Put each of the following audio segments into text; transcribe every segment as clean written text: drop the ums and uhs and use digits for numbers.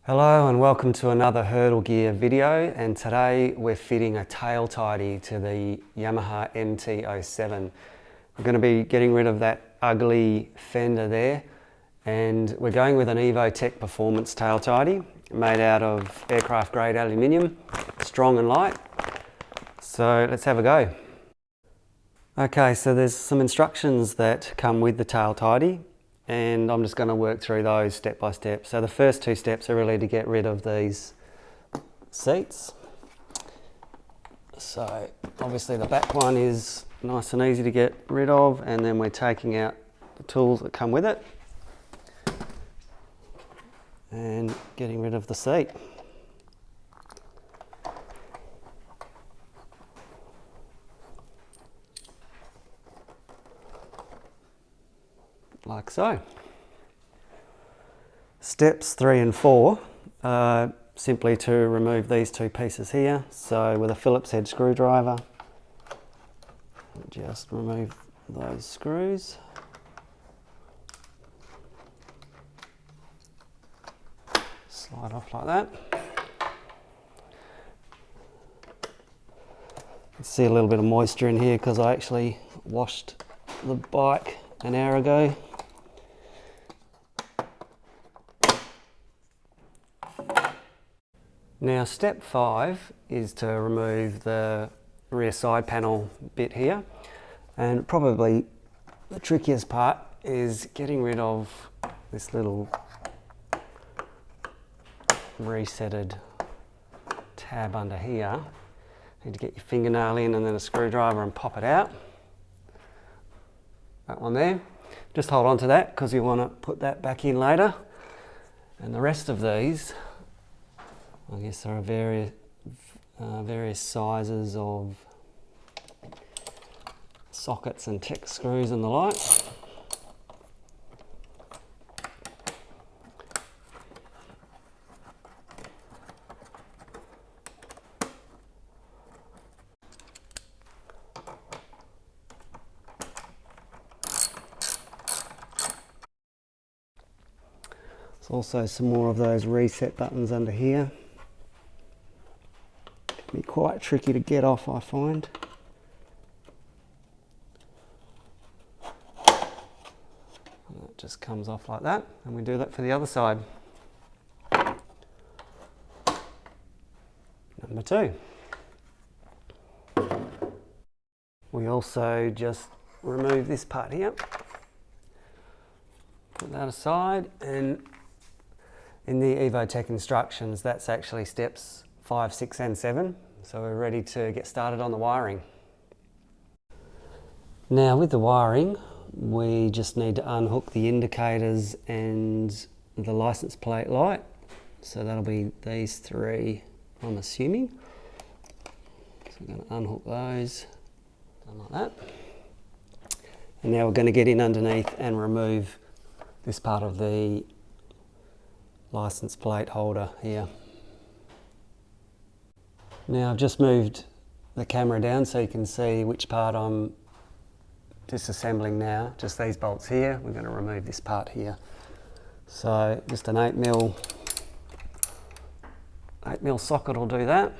Hello and welcome to another Hurtle gear video, and today we're fitting a tail tidy to the Yamaha MT-07. We're going to be getting rid of that ugly fender there, and we're going with an Evotech Performance tail tidy made out of aircraft grade aluminium, strong and light. So let's have a go. Okay, so there's some instructions that come with the tail tidy, and I'm just going to work through those step by step. So the first two steps are really to get rid of these seats. So obviously the back one is nice and easy to get rid of, and then we're taking out the tools that come with it and getting rid of the seat. Like so. Steps 3 and 4 are simply to remove these two pieces here. So with a Phillips head screwdriver, just remove those screws. Slide off like that. You can see a little bit of moisture in here because I actually washed the bike an hour ago. Now step 5 is to remove the rear side panel bit here, and probably the trickiest part is getting rid of this little resetted tab under here. You need to get your fingernail in and then a screwdriver and pop it out. That one there. Just hold on to that because you want to put that back in later. And the rest of these, I guess, there are various sizes of sockets and Tek screws and the like. There's also some more of those reset buttons under here. Be quite tricky to get off, I find. And it just comes off like that, and we do that for the other side. Number 2. We also just remove this part here. Put that aside, and in the Evotech instructions, that's actually steps 5, 6 and 7. So we're ready to get started on the wiring. Now with the wiring, we just need to unhook the indicators and the license plate light. So that'll be these 3, I'm assuming. So we're going to unhook those, done like that. And now we're going to get in underneath and remove this part of the license plate holder here. Now I've just moved the camera down so you can see which part I'm disassembling now. Just these bolts here. We're going to remove this part here. So just an 8mm socket will do that.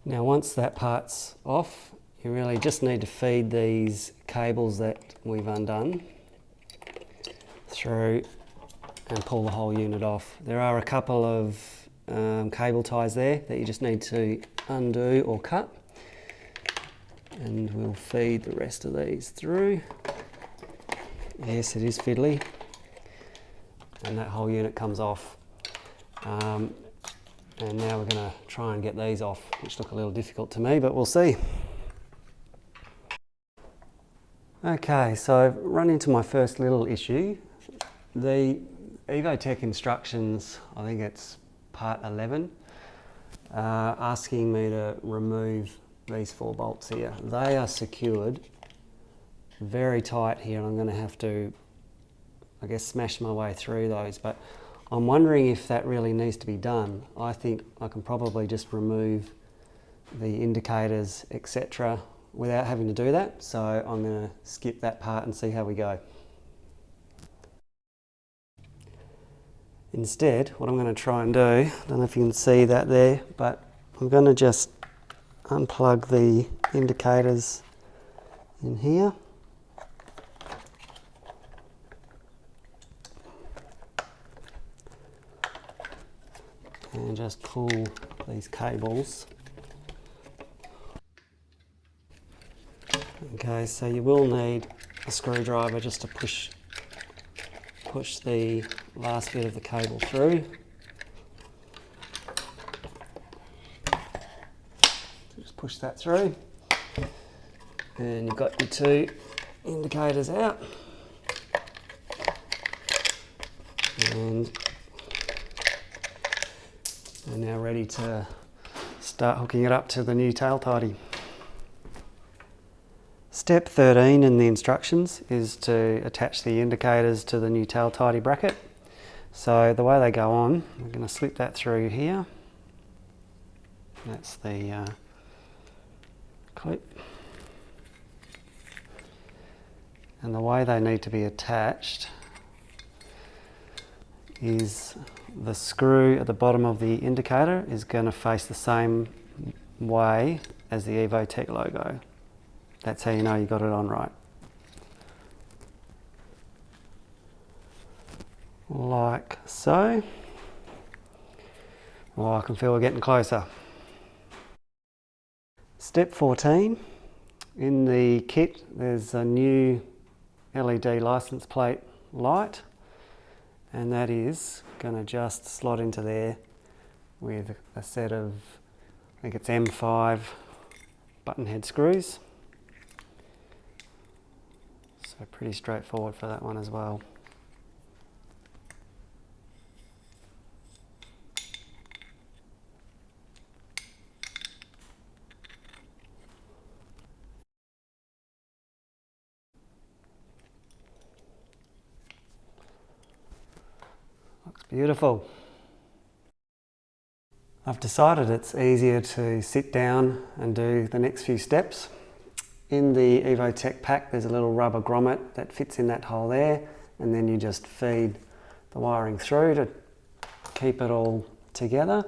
Now once that part's off, you really just need to feed these cables that we've undone through and pull the whole unit off. There are a couple of cable ties there that you just need to undo or cut, and we'll feed the rest of these through. Yes, it is fiddly, and that whole unit comes off. And now we're going to try and get these off, which look a little difficult to me, but we'll see. Okay, so I've run into my first little issue. The Evotech instructions, I think it's part 11, asking me to remove these 4 bolts here. They are secured very tight here, and I'm going to have to, I guess, smash my way through those. But I'm wondering if that really needs to be done. I think I can probably just remove the indicators, etc., without having to do that. So I'm going to skip that part and see how we go. Instead, what I'm going to try and do, I don't know if you can see that there, but I'm going to just unplug the indicators in here. And just pull these cables. Okay, so you will need a screwdriver just to push the last bit of the cable through. Just push that through. And you've got your two indicators out. And they're now ready to start hooking it up to the new tail tidy. Step 13 in the instructions is to attach the indicators to the new tail tidy bracket. So the way they go on, we're going to slip that through here. That's the clip. And the way they need to be attached is the screw at the bottom of the indicator is going to face the same way as the Evotech logo. That's how you know you got it on right. Like so. Oh, I can feel we're getting closer. Step 14. In the kit there's a new LED license plate light, and that is going to just slot into there with a set of, I think it's M5 button head screws. So pretty straightforward for that one as well. Looks beautiful. I've decided it's easier to sit down and do the next few steps. In the Evotech pack there's a little rubber grommet that fits in that hole there, and then you just feed the wiring through to keep it all together.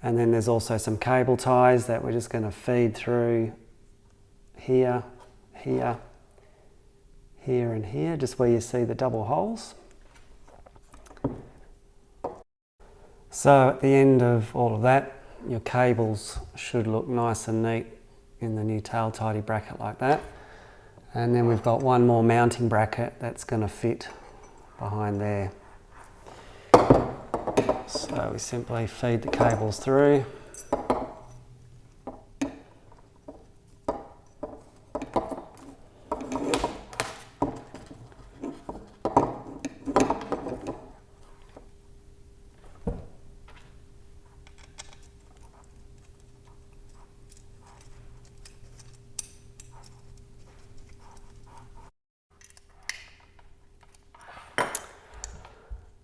And then there's also some cable ties that we're just going to feed through here, here, here and here, just where you see the double holes. So at the end of all of that, your cables should look nice and neat in the new tail tidy bracket like that. And then we've got one more mounting bracket that's going to fit behind there. So we simply feed the cables through.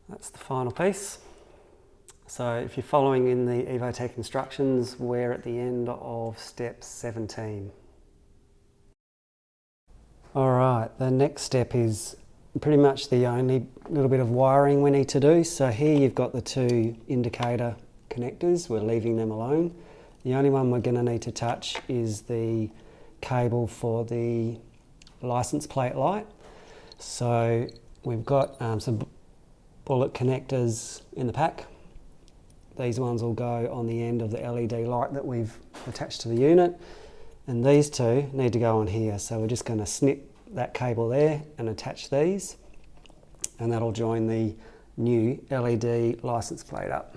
That's the final piece. So if you're following in the Evotech instructions, we're at the end of step 17. Alright, the next step is pretty much the only little bit of wiring we need to do. So here you've got the two indicator connectors, we're leaving them alone. The only one we're going to need to touch is the cable for the license plate light. So we've got some bullet connectors in the pack. These ones will go on the end of the LED light that we've attached to the unit, and these two need to go on here. So we're just going to snip that cable there and attach these, and that'll join the new LED license plate up.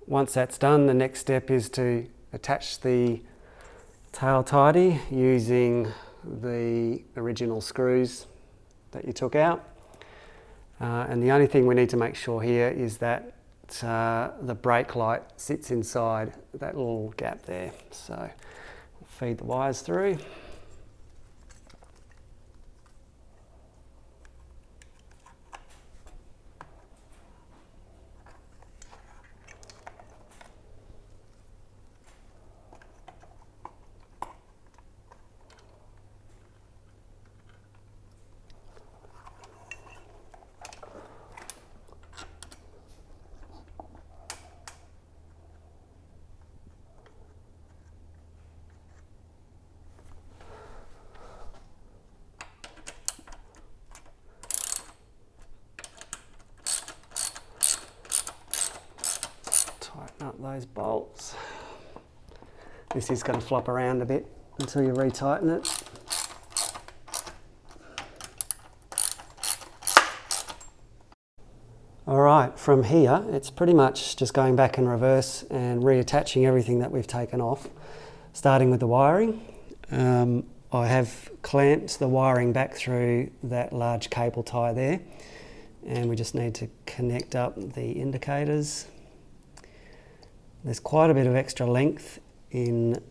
Once that's done, the next step is to attach the tail tidy using the original screws that you took out. And the only thing we need to make sure here is that the brake light sits inside that little gap there. So we'll feed the wires through. up those bolts. This is going to flop around a bit until you retighten it. Alright, from here it's pretty much just going back in reverse and reattaching everything that we've taken off, starting with the wiring. I have clamped the wiring back through that large cable tie there, and we just need to connect up the indicators. There's quite a bit of extra length in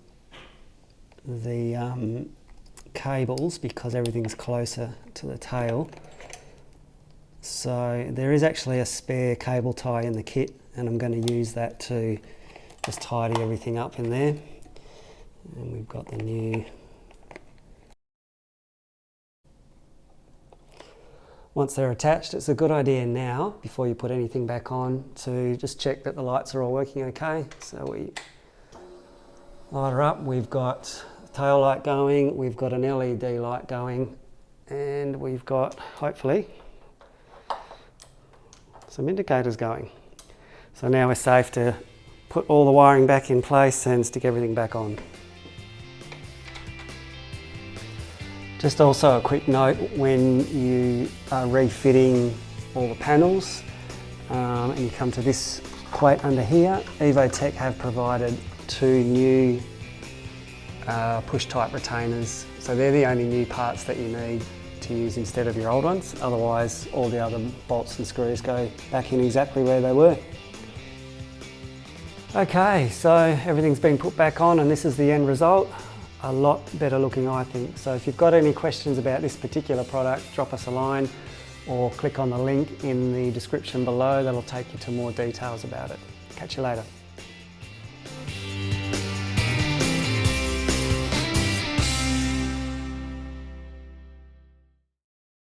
the cables because everything's closer to the tail. So there is actually a spare cable tie in the kit, and I'm going to use that to just tidy everything up in there. And we've got the new. Once they're attached, it's a good idea now, before you put anything back on, to just check that the lights are all working okay. So we light her up, we've got tail light going, we've got an LED light going, and we've got, hopefully, some indicators going. So now we're safe to put all the wiring back in place and stick everything back on. Just also a quick note, when you are refitting all the panels and you come to this plate under here, Evotech have provided 2 new push type retainers. So they're the only new parts that you need to use instead of your old ones. Otherwise, all the other bolts and screws go back in exactly where they were. Okay, so everything's been put back on and this is the end result. A lot better looking, I think. So if you've got any questions about this particular product, drop us a line or click on the link in the description below. That'll take you to more details about it. Catch you later.